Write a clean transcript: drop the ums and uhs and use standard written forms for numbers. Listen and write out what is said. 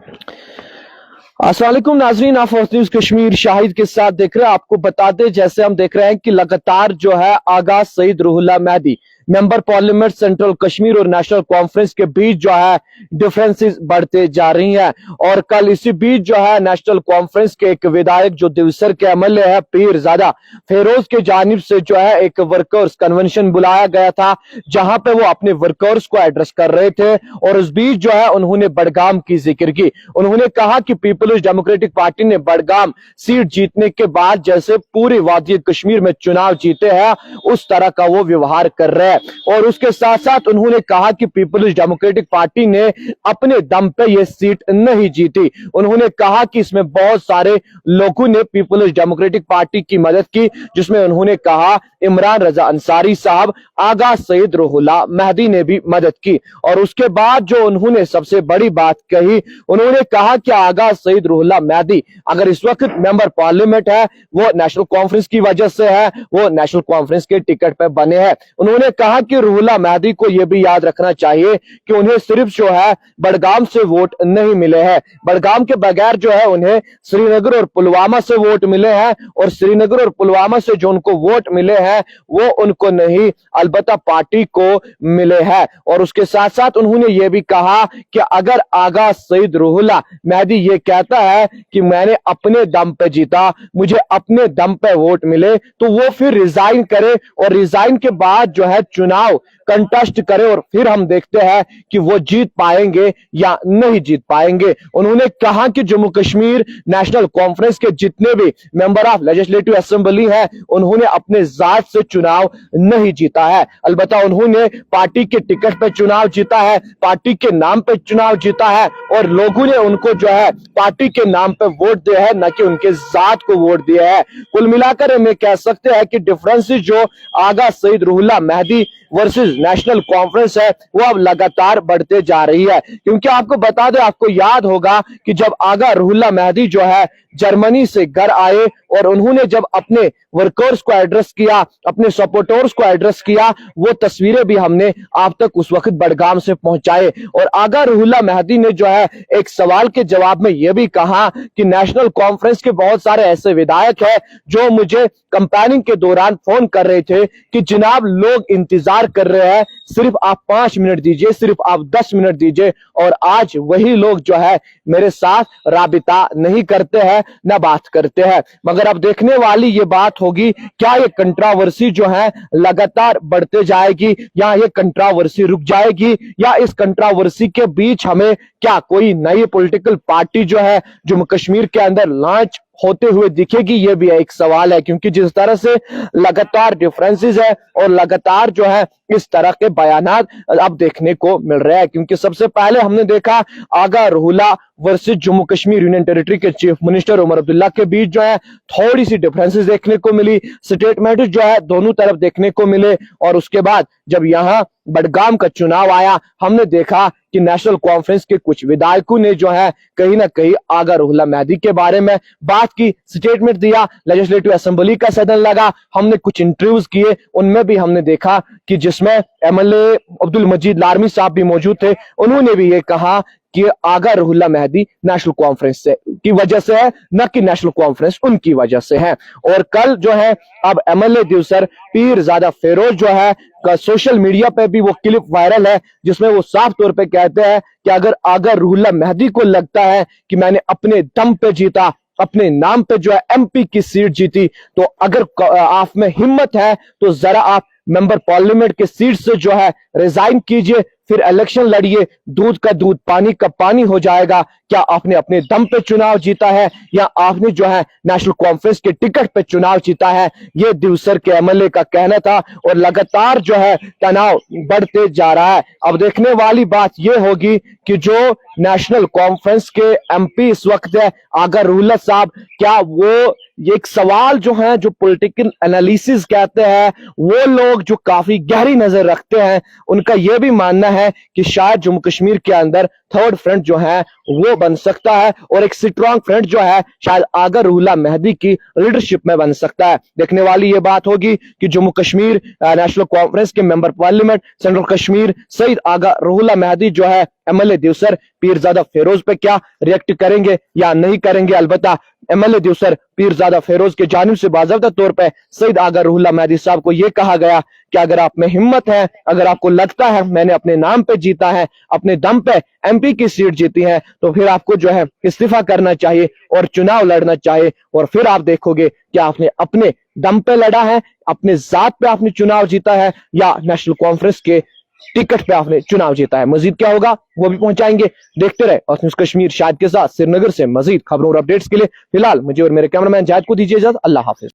अस्सलाम वालेकुम नाजरीन, आप फर्स्ट न्यूज कश्मीर शाहिद के साथ देख रहे हैं। आपको बता दें, जैसे हम देख रहे हैं कि लगातार जो है Aga Syed Ruhullah Mehdi member parliament central Kashmir और नेशनल कॉन्फ्रेंस के बीच जो है डिफरेंसेस बढ़ते जा रही हैं। और कल इसी बीच जो है नेशनल कॉन्फ्रेंस के एक विधायक जो दिवसर के एमएलए है पीरजादा फेरोज के जानिब से जो है एक वर्कर्स कन्वेंशन बुलाया गया था, जहां पे वो अपने वर्कर्स को एड्रेस कर रहे थे। और उस बीच जो है उन्होंने बडगाम की जिक्र की। उन्होंने कहा कि पीपल्स डेमोक्रेटिक पार्टी ने बडगाम सीट जीतने के बाद जैसे पूरे वादी कश्मीर में चुनाव जीते हैं उस तरह का वो व्यवहार कर रहे हैं। और उसके साथ साथ उन्होंने कहा कि पीपल्स डेमोक्रेटिक पार्टी ने अपने दम पे ये सीट नहीं जीती। उन्होंने कहा कि इसमें बहुत सारे लोगों ने पीपल्स डेमोक्रेटिक पार्टी की मदद की, जिसमें उन्होंने कहा इमरान रजा अंसारी साहब, आगा सईद रूहुल्लाह मेहदी ने भी मदद की। और उसके बाद जो उन्होंने सबसे बड़ी बात कही, उन्होंने कहा कि आगा सईद रूहुल्लाह मेहदी अगर इस वक्त मेंबर पार्लियामेंट है वो नेशनल कॉन्फ्रेंस की वजह से है, वो नेशनल कॉन्फ्रेंस के टिकट पे बने हैं। उन्होंने कहा कि रूहुल्लाह मेहदी को यह भी याद रखना चाहिए कि उन्हें सिर्फ जो है बडगाम से वोट नहीं मिले हैं, बडगाम के बगैर जो है उन्हें श्रीनगर और पुलवामा से वोट मिले हैं। और श्रीनगर और पुलवामा से जो उनको वोट मिले हैं वो उनको नहीं, अलबत्ता पार्टी को मिले हैं। और उसके साथ साथ उन्होंने ये भी कहा कि अगर आगा सईद रूहुल्लाह मेहदी ये कहता है कि मैंने अपने दम पे जीता, मुझे अपने दम पे वोट मिले, तो वो फिर रिजाइन करे और रिजाइन के बाद जो है चुनाव कंटेस्ट करे और फिर हम देखते हैं कि वो जीत पाएंगे या नहीं जीत पाएंगे। उन्होंने कहा कि जम्मू कश्मीर नेशनल कॉन्फ्रेंस के जितने भी मेंबर ऑफ लेजिस्लेटिव असेंबली हैं उन्होंने अपने जात से चुनाव नहीं जीता है, अलबत्ता उन्होंने पार्टी के टिकट पे चुनाव जीता है, पार्टी के नाम पे चुनाव जीता है और लोगों ने उनको जो है पार्टी के नाम पे वोट दिया है, न कि उनके जात को वोट दिया है। कुल मिलाकर हमें कह सकते हैं कि डिफरेंसेस जो Aga Syed Ruhullah Mehdi versus National Conference है वो अब लगातार बढ़ते जा रही है। क्योंकि आपको बता दें, आपको याद होगा कि जब आगा रूहुल्लाह मेहदी जो है जर्मनी से घर आए और उन्होंने जब अपने वर्कर्स को एड्रेस किया, अपने सपोर्टर्स को एड्रेस किया, वो तस्वीरें भी हमने आप तक उस वक्त बडगाम से पहुंचाए। और आगा रूहुल्लाह मेहदी ने जो है एक सवाल के जवाब में यह भी कहा कि नेशनल कॉन्फ्रेंस के बहुत सारे ऐसे विधायक हैं जो मुझे कैंपेनिंग के दौरान फोन कर रहे थे कि जनाब लोग इंतजार कर रहे हैं, सिर्फ आप 5 मिनट दीजिए, सिर्फ आप 10 मिनट दीजिए। और आज वही लोग जो है मेरे साथ राबिता नहीं करते हैं, न बात करते हैं। मगर अब देखने वाली ये बात होगी, क्या ये कंट्रोवर्सी जो है लगातार बढ़ते जाएगी या ये कंट्रोवर्सी रुक जाएगी, या इस कंट्रोवर्सी के बीच हमें क्या कोई नई पॉलिटिकल पार्टी जो है जम्मू कश्मीर के अंदर लॉन्च होते हुए दिखेगी, ये भी एक सवाल है। क्योंकि जिस तरह से लगातार डिफरेंसेस है और लगातार जो है इस तरह के बयानात अब देखने को मिल रहे हैं। क्योंकि सबसे पहले हमने देखा Aga Ruhullah versus Jammu Kashmir union territory के चीफ मिनिस्टर उमर अब्दुल्ला के बीच जो है थोड़ी सी डिफरेंसेस देखने को मिली, स्टेटमेंट जो है दोनों तरफ देखने को मिले। और उसके बाद जब यहाँ बडगाम का चुनाव आया, हमने देखा कि नेशनल कॉन्फ्रेंस के कुछ विधायकों ने जो है कहीं ना कहीं आगा रूहुल्लाह मेहदी के बारे में बात की, स्टेटमेंट दिया, लेजिस्लेटिव असेंबली का सदन लगा, हमने कुछ इंटरव्यूज किए, उनमें भी हमने देखा कि जिसमें एमएलए अब्दुल मजीद लारमी साहब भी मौजूद थे। उन्होंने भी ये कहा कि आगा रूहुल्लाह मेहदी नेशनल कॉन्फ्रेंस से की वजह से है, न कि नेशनल कॉन्फ्रेंस उनकी वजह से है। और कल जो है अब एमएलए दिवसर पीरजादा फेरोज जो है सोशल मीडिया पे भी वो क्लिप वायरल है, जिसमें वो साफ तौर पे कहते हैं कि अगर आगा रूहुल्लाह मेहदी को लगता है कि मैंने अपने दम पे जीता, अपने नाम पे जो है एमपी की सीट जीती, तो अगर आप में हिम्मत है तो जरा आप मेंबर पार्लियामेंट के सीट से जो है रिजाइन कीजिए, फिर इलेक्शन लड़िए, दूध का दूध पानी का पानी हो जाएगा। क्या आपने अपने दम पे चुनाव जीता है या आपने जो है नेशनल कॉन्फ्रेंस के टिकट पे चुनाव जीता है, ये दिवसर के एमएलए का कहना था। और लगातार जो है तनाव बढ़ते जा रहा है। अब देखने वाली बात ये होगी कि जो नेशनल कॉन्फ्रेंस के एमपी इस वक्त है आगा रूहुल्लाह साहब, क्या वो ये एक सवाल जो है, जो पॉलिटिकल एनालिसिस कहते हैं, वो लोग जो काफी गहरी नजर रखते हैं, उनका यह भी मानना है कि शायद जम्मू कश्मीर के अंदर थर्ड फ्रंट जो है वो बन सकता है और एक स्ट्रॉन्ग फ्रंट जो है शायद आगा रूहुल्लाह मेहदी की लीडरशिप में बन सकता है। देखने वाली ये बात होगी कि जम्मू कश्मीर नेशनल कॉन्फ्रेंस के member parliament central Kashmir Syed Aga Ruhullah Mehdi जो है एमएलए दिवसर पीरजादा फेरोज पे क्या रिएक्ट करेंगे या नहीं करेंगे। अलबत्ता एमएलए दिवसर पीरजादा फेरोज के जानिब से बाज़ाब्ता तौर पे सईद आगा रूहुल्लाह मेहदी साहब को यह कहा गया कि अगर आप में हिम्मत है, अगर आपको लगता है मैंने अपने नाम पे जीता है, अपने दम पे एमपी की सीट जीती है, तो फिर आपको जो है इस्तीफा करना चाहिए और चुनाव लड़ना चाहिए और फिर आप देखोगे कि आपने अपने दम पे लड़ा है, अपने जात पे आपने चुनाव जीता है या नेशनल कॉन्फ्रेंस के टिकट पे आपने चुनाव जीता है। मजीद क्या होगा वो भी पहुंचाएंगे। देखते रहे और न्यूज़ कश्मीर शाहिद के साथ श्रीनगर से मजीद खबरों और अपडेट्स के लिए फिलहाल मुझे और मेरे कैमरामैन जाहिद को दीजिए इजाजत। अल्लाह हाफिज।